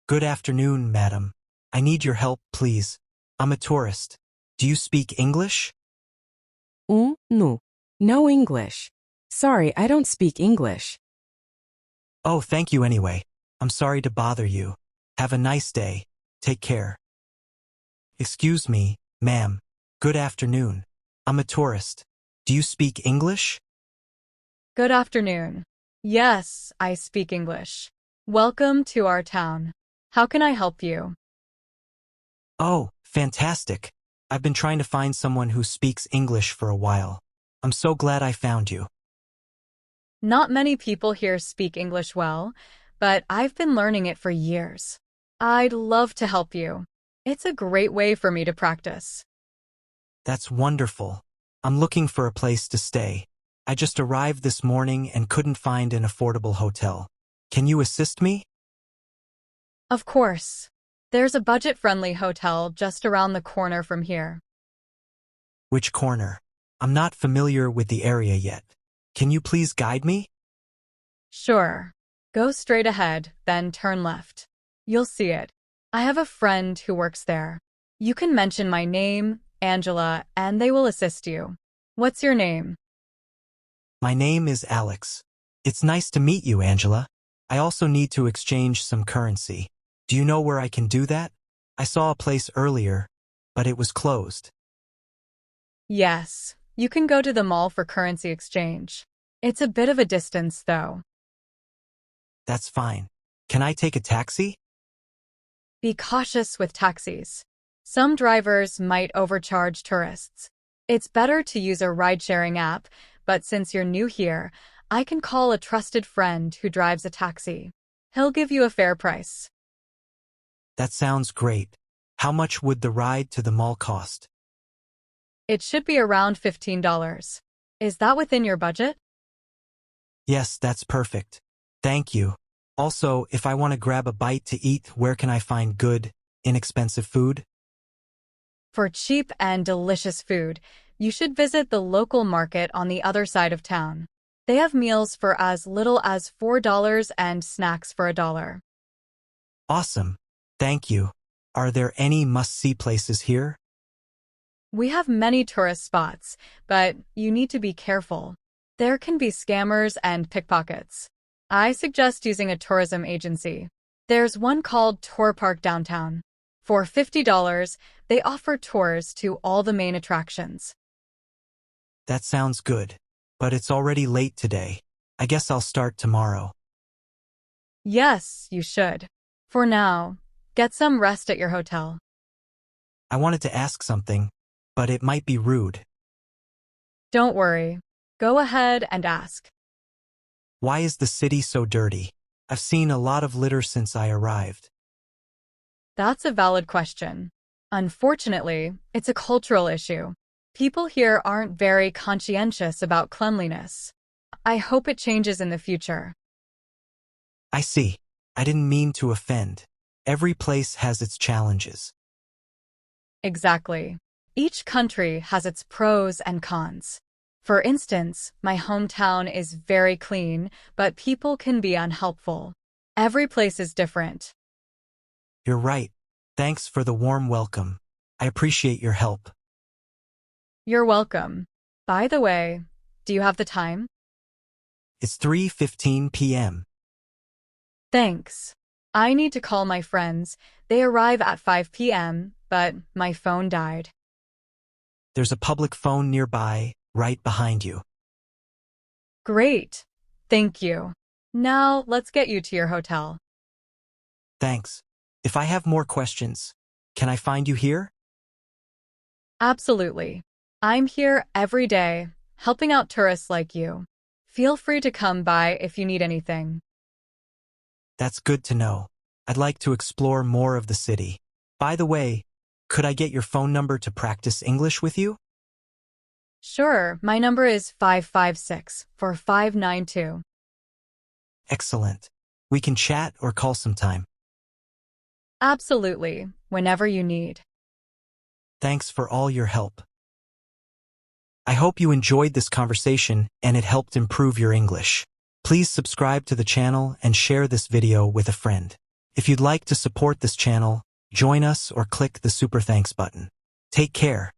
Good afternoon, madam. I need your help, please. I'm a tourist. Do you speak English? No. No English. Sorry, I don't speak English. Oh, thank you anyway. I'm sorry to bother you. Have a nice day. Take care. Excuse me, ma'am. Good afternoon. I'm a tourist. Do you speak English? Good afternoon. Yes, I speak English. Welcome to our town. How can I help you? Oh, fantastic. I've been trying to find someone who speaks English for a while. I'm so glad I found you. Not many people here speak English well, but I've been learning it for years. I'd love to help you. It's a great way for me to practice. That's wonderful. I'm looking for a place to stay. I just arrived this morning and couldn't find an affordable hotel. Can you assist me? Of course. There's a budget-friendly hotel just around the corner from here. Which corner? I'm not familiar with the area yet. Can you please guide me? Sure. Go straight ahead, then turn left. You'll see it. I have a friend who works there. You can mention my name, Angela, and they will assist you. What's your name? My name is Alex. It's nice to meet you, Angela. I also need to exchange some currency. Do you know where I can do that? I saw a place earlier, but it was closed. Yes, you can go to the mall for currency exchange. It's a bit of a distance, though. That's fine. Can I take a taxi? Be cautious with taxis. Some drivers might overcharge tourists. It's better to use a ride-sharing app, but since you're new here, I can call a trusted friend who drives a taxi. He'll give you a fair price. That sounds great. How much would the ride to the mall cost? It should be around $15. Is that within your budget? Yes, that's perfect. Thank you. Also, if I want to grab a bite to eat, where can I find good, inexpensive food? For cheap and delicious food, you should visit the local market on the other side of town. They have meals for as little as $4 and snacks for $1. Awesome. Thank you. Are there any must-see places here? We have many tourist spots, but you need to be careful. There can be scammers and pickpockets. I suggest using a tourism agency. There's one called Tour Park Downtown. For $50, they offer tours to all the main attractions. That sounds good. But it's already late today. I guess I'll start tomorrow. Yes, you should. For now, get some rest at your hotel. I wanted to ask something, but it might be rude. Don't worry. Go ahead and ask. Why is the city so dirty? I've seen a lot of litter since I arrived. That's a valid question. Unfortunately, it's a cultural issue. People here aren't very conscientious about cleanliness. I hope it changes in the future. I see. I didn't mean to offend. Every place has its challenges. Exactly. Each country has its pros and cons. For instance, my hometown is very clean, but people can be unhelpful. Every place is different. You're right. Thanks for the warm welcome. I appreciate your help. You're welcome. By the way, do you have the time? It's 3:15 p.m. Thanks. I need to call my friends. They arrive at 5 p.m., but my phone died. There's a public phone nearby, right behind you. Great. Thank you. Now, let's get you to your hotel. Thanks. If I have more questions, can I find you here? Absolutely. I'm here every day, helping out tourists like you. Feel free to come by if you need anything. That's good to know. I'd like to explore more of the city. By the way, could I get your phone number to practice English with you? Sure, my number is 556-4592. Excellent. We can chat or call sometime. Absolutely, whenever you need. Thanks for all your help. I hope you enjoyed this conversation and it helped improve your English. Please subscribe to the channel and share this video with a friend. If you'd like to support this channel, join us or click the super thanks button. Take care.